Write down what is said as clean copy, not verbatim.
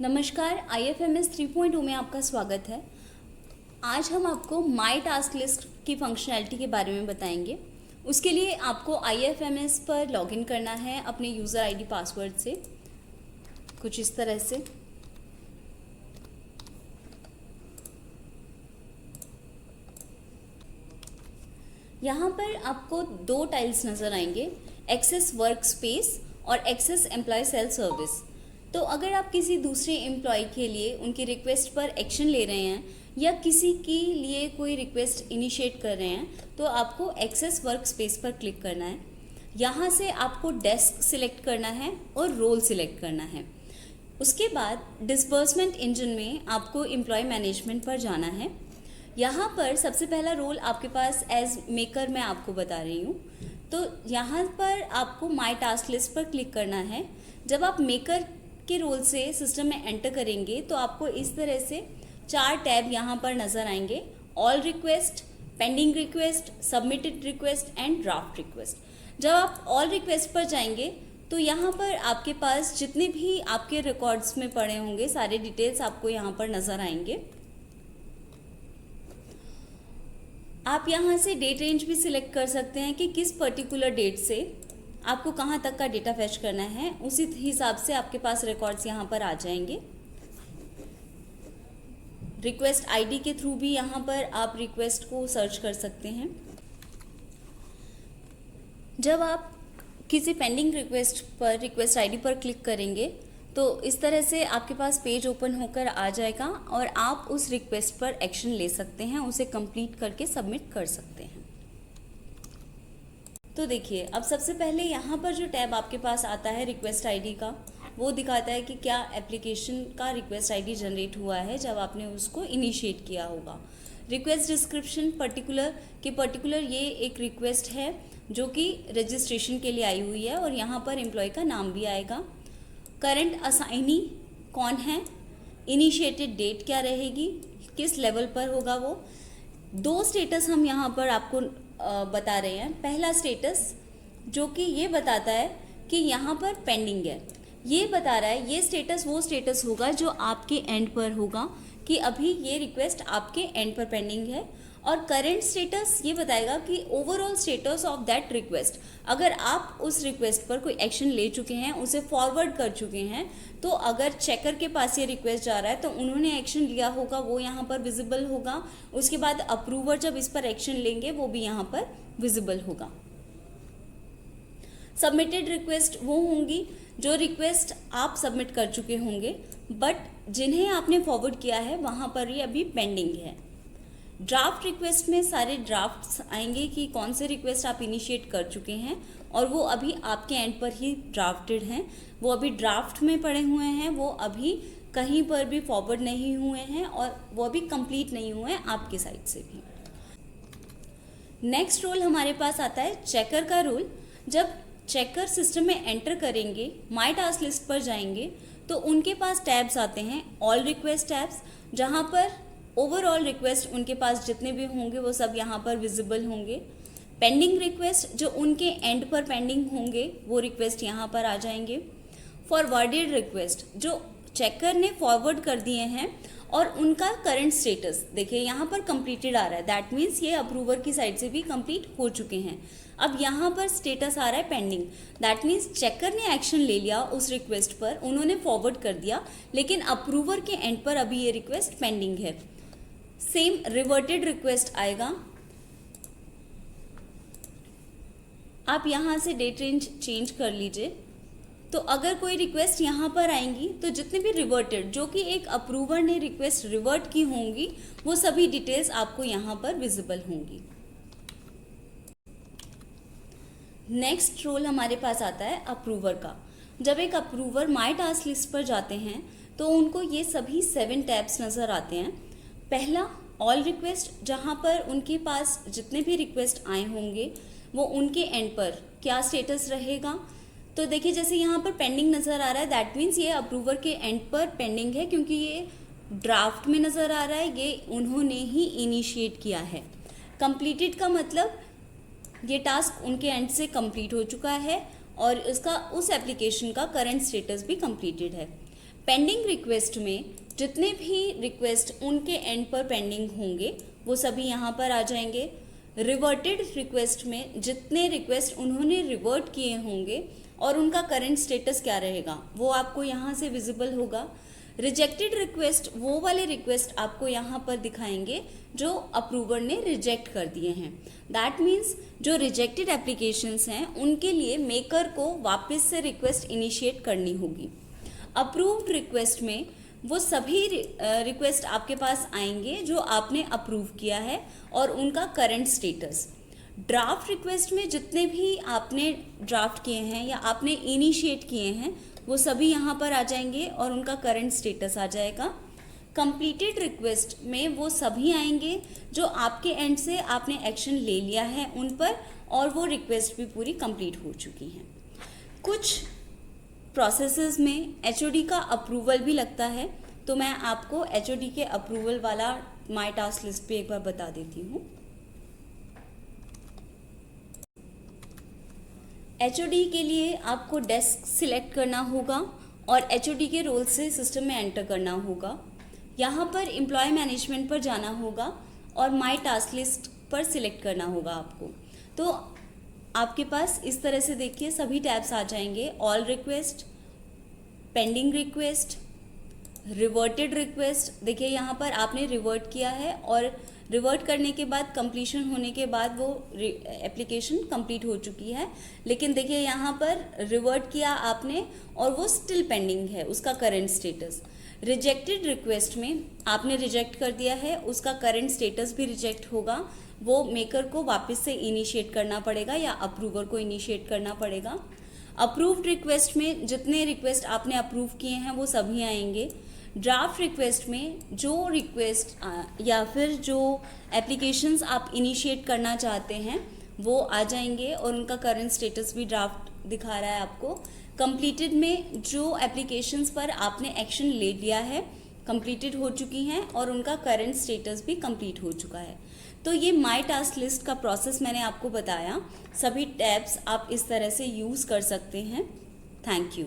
नमस्कार, IFMS 3.0 में आपका स्वागत है। आज हम आपको माई टास्क लिस्ट की फंक्शनैलिटी के बारे में बताएंगे। उसके लिए आपको IFMS पर लॉगिन करना है अपने यूज़र आईडी पासवर्ड से, कुछ इस तरह से। यहाँ पर आपको दो टाइल्स नज़र आएंगे, एक्सेस वर्क स्पेस और एक्सेस एम्प्लॉय सेल्फ सर्विस। तो अगर आप किसी दूसरे एम्प्लॉय के लिए उनकी रिक्वेस्ट पर एक्शन ले रहे हैं या किसी के लिए कोई रिक्वेस्ट इनिशिएट कर रहे हैं तो आपको एक्सेस वर्क स्पेस पर क्लिक करना है। यहाँ से आपको डेस्क सिलेक्ट करना है और रोल सिलेक्ट करना है। उसके बाद डिस्बर्समेंट इंजन में आपको एम्प्लॉय मैनेजमेंट पर जाना है। यहाँ पर सबसे पहला रोल आपके पास एज मेकर मैं आपको बता रही हूँ। तो यहाँ पर आपको माई टास्क लिस्ट पर क्लिक करना है। जब आप मेकर के रोल से सिस्टम में एंटर करेंगे तो आपको इस तरह से 4 टैब यहाँ पर नज़र आएंगे, all request, pending request, submitted request and draft request. जब आप ऑल रिक्वेस्ट पर जाएंगे तो यहाँ पर आपके पास जितने भी आपके रिकॉर्ड्स में पड़े होंगे सारे डिटेल्स आपको यहाँ पर नज़र आएंगे। आप यहाँ से डेट रेंज भी सिलेक्ट कर सकते हैं कि किस पर्टिकुलर डेट से आपको कहाँ तक का डेटा फैच करना है, उसी हिसाब से आपके पास रिकॉर्ड्स यहाँ पर आ जाएंगे। रिक्वेस्ट आईडी के थ्रू भी यहाँ पर आप रिक्वेस्ट को सर्च कर सकते हैं। जब आप किसी पेंडिंग रिक्वेस्ट पर रिक्वेस्ट आईडी पर क्लिक करेंगे तो इस तरह से आपके पास पेज ओपन होकर आ जाएगा और आप उस रिक्वेस्ट पर एक्शन ले सकते हैं, उसे कंप्लीट करके सबमिट कर सकते हैं। तो देखिए, अब सबसे पहले यहाँ पर जो टैब आपके पास आता है रिक्वेस्ट आईडी का, वो दिखाता है कि क्या एप्लीकेशन का रिक्वेस्ट आईडी जनरेट हुआ है जब आपने उसको इनिशिएट किया होगा। रिक्वेस्ट डिस्क्रिप्शन पर्टिकुलर ये एक रिक्वेस्ट है जो कि रजिस्ट्रेशन के लिए आई हुई है और यहाँ पर एम्प्लॉय का नाम भी आएगा। करंट असाइनी कौन है, इनिशिएटेड डेट क्या रहेगी, किस लेवल पर होगा वो। 2 स्टेटस हम यहाँ पर आपको बता रहे हैं। पहला स्टेटस जो कि ये बताता है कि यहाँ पर पेंडिंग है, ये बता रहा है ये स्टेटस वो स्टेटस होगा जो आपके एंड पर होगा कि अभी ये रिक्वेस्ट आपके एंड पर पेंडिंग है। और करंट स्टेटस ये बताएगा कि overall status of that request, अगर आप उस रिक्वेस्ट पर कोई एक्शन ले चुके हैं, उसे फॉरवर्ड कर चुके हैं, तो अगर चेकर के पास ये रिक्वेस्ट जा रहा है तो उन्होंने एक्शन लिया होगा, वो यहाँ पर विजिबल होगा। उसके बाद अप्रूवर जब इस पर एक्शन लेंगे वो भी यहाँ पर विजिबल होगा। सबमिटेड रिक्वेस्ट वो होंगी जो रिक्वेस्ट आप सबमिट कर चुके होंगे बट जिन्हें आपने फॉरवर्ड किया है वहाँ पर ये अभी पेंडिंग है। ड्राफ्ट रिक्वेस्ट में सारे ड्राफ्ट्स आएंगे कि कौन से रिक्वेस्ट आप इनिशिएट कर चुके हैं और वो अभी आपके एंड पर ही ड्राफ्टेड हैं, वो अभी ड्राफ्ट में पड़े हुए हैं, वो अभी कहीं पर भी फॉरवर्ड नहीं हुए हैं और वो अभी कंप्लीट नहीं हुए हैं आपके साइड से भी। नेक्स्ट रोल हमारे पास आता है चेकर का रोल। जब चेकर सिस्टम में एंटर करेंगे, माई टास्क लिस्ट पर जाएंगे तो उनके पास टैब्स आते हैं, ऑल रिक्वेस्ट टैब्स, जहाँ पर ओवरऑल रिक्वेस्ट उनके पास जितने भी होंगे वो सब यहाँ पर विजिबल होंगे। पेंडिंग रिक्वेस्ट जो उनके एंड पर पेंडिंग होंगे वो रिक्वेस्ट यहाँ पर आ जाएंगे। फॉरवर्डेड रिक्वेस्ट जो चेकर ने फॉरवर्ड कर दिए हैं और उनका करंट स्टेटस देखिए यहाँ पर कंप्लीटेड आ रहा है, दैट मीन्स ये अप्रूवर की साइड से भी कंप्लीट हो चुके हैं। अब यहाँ पर स्टेटस आ रहा है पेंडिंग, दैट मीन्स चेकर ने एक्शन ले लिया उस रिक्वेस्ट पर, उन्होंने फॉरवर्ड कर दिया, लेकिन अप्रूवर के एंड पर अभी ये रिक्वेस्ट पेंडिंग है। सेम रिवर्टेड रिक्वेस्ट आएगा। आप यहाँ से डेट रेंज चेंज कर लीजिए। तो अगर कोई रिक्वेस्ट यहाँ पर आएंगी तो जितने भी रिवर्टेड जो कि एक अप्रूवर ने रिक्वेस्ट रिवर्ट की होंगी वो सभी डिटेल्स आपको यहाँ पर विजिबल होंगी। नेक्स्ट रोल हमारे पास आता है अप्रूवर का। जब एक अप्रूवर माई टास्क लिस्ट पर जाते हैं तो उनको ये सभी 7 टैब्स नज़र आते हैं। पहला ऑल रिक्वेस्ट, जहाँ पर उनके पास जितने भी रिक्वेस्ट आए होंगे वो उनके एंड पर क्या स्टेटस रहेगा। तो देखिए जैसे यहाँ पर पेंडिंग नज़र आ रहा है, दैट मीन्स ये अप्रूवर के एंड पर पेंडिंग है क्योंकि ये ड्राफ्ट में नज़र आ रहा है, ये उन्होंने ही इनिशिएट किया है। कंप्लीटेड का मतलब ये टास्क उनके एंड से कंप्लीट हो चुका है और उसका उस एप्लीकेशन का करंट स्टेटस भी कंप्लीटेड है। पेंडिंग रिक्वेस्ट में जितने भी रिक्वेस्ट उनके एंड पर पेंडिंग होंगे वो सभी यहाँ पर आ जाएंगे। रिवर्टेड रिक्वेस्ट में जितने रिक्वेस्ट उन्होंने रिवर्ट किए होंगे और उनका करंट स्टेटस क्या रहेगा वो आपको यहाँ से विजिबल होगा। रिजेक्टेड रिक्वेस्ट वो वाले रिक्वेस्ट आपको यहाँ पर दिखाएंगे जो अप्रूवर ने रिजेक्ट कर दिए हैं। दैट मीन्स जो रिजेक्टेड एप्लीकेशंस हैं उनके लिए मेकर को वापस से रिक्वेस्ट इनिशिएट करनी होगी। अप्रूव्ड रिक्वेस्ट में वो सभी रिक्वेस्ट आपके पास आएंगे जो आपने अप्रूव किया है और उनका करंट स्टेटस। ड्राफ्ट रिक्वेस्ट में जितने भी आपने ड्राफ्ट किए हैं या आपने इनिशिएट किए हैं वो सभी यहाँ पर आ जाएंगे और उनका करंट स्टेटस आ जाएगा। कंप्लीटेड रिक्वेस्ट में वो सभी आएंगे जो आपके एंड से आपने एक्शन ले लिया है उन पर और वो रिक्वेस्ट भी पूरी कंप्लीट हो चुकी हैं। कुछ प्रोसेसेस में एचओडी का अप्रूवल भी लगता है, तो मैं आपको एचओडी के अप्रूवल वाला माय टास्क लिस्ट पे एक बार बता देती हूँ। एचओडी के लिए आपको डेस्क सिलेक्ट करना होगा और एचओडी के रोल से सिस्टम में एंटर करना होगा। यहाँ पर एम्प्लॉय मैनेजमेंट पर जाना होगा और माय टास्क लिस्ट पर सिलेक्ट करना होगा आपको। तो आपके पास इस तरह से देखिए सभी टैब्स आ जाएंगे। All request, pending request, reverted request. देखिए यहाँ पर आपने रिवर्ट किया है और रिवर्ट करने के बाद कंप्लीशन होने के बाद वो एप्लीकेशन कंप्लीट हो चुकी है। लेकिन देखिए यहाँ पर रिवर्ट किया आपने और वो स्टिल पेंडिंग है उसका करंट स्टेटस। रिजेक्टेड रिक्वेस्ट में आपने रिजेक्ट कर दिया है, उसका करंट स्टेटस भी रिजेक्ट होगा। वो मेकर को वापस से इनिशिएट करना पड़ेगा या अप्रूवर को इनिशिएट करना पड़ेगा। अप्रूव्ड रिक्वेस्ट में जितने रिक्वेस्ट आपने अप्रूव किए हैं वो सभी आएंगे। ड्राफ्ट रिक्वेस्ट में जो रिक्वेस्ट या फिर जो एप्लीकेशंस आप इनिशिएट करना चाहते हैं वो आ जाएंगे और उनका करंट स्टेटस भी ड्राफ्ट दिखा रहा है आपको। कंप्लीटेड में जो एप्लीकेशंस पर आपने एक्शन ले लिया है कंप्लीटेड हो चुकी हैं और उनका करंट स्टेटस भी कंप्लीट हो चुका है। तो ये माय टास्क लिस्ट का प्रोसेस मैंने आपको बताया। सभी टैब्स आप इस तरह से यूज़ कर सकते हैं। Thank you.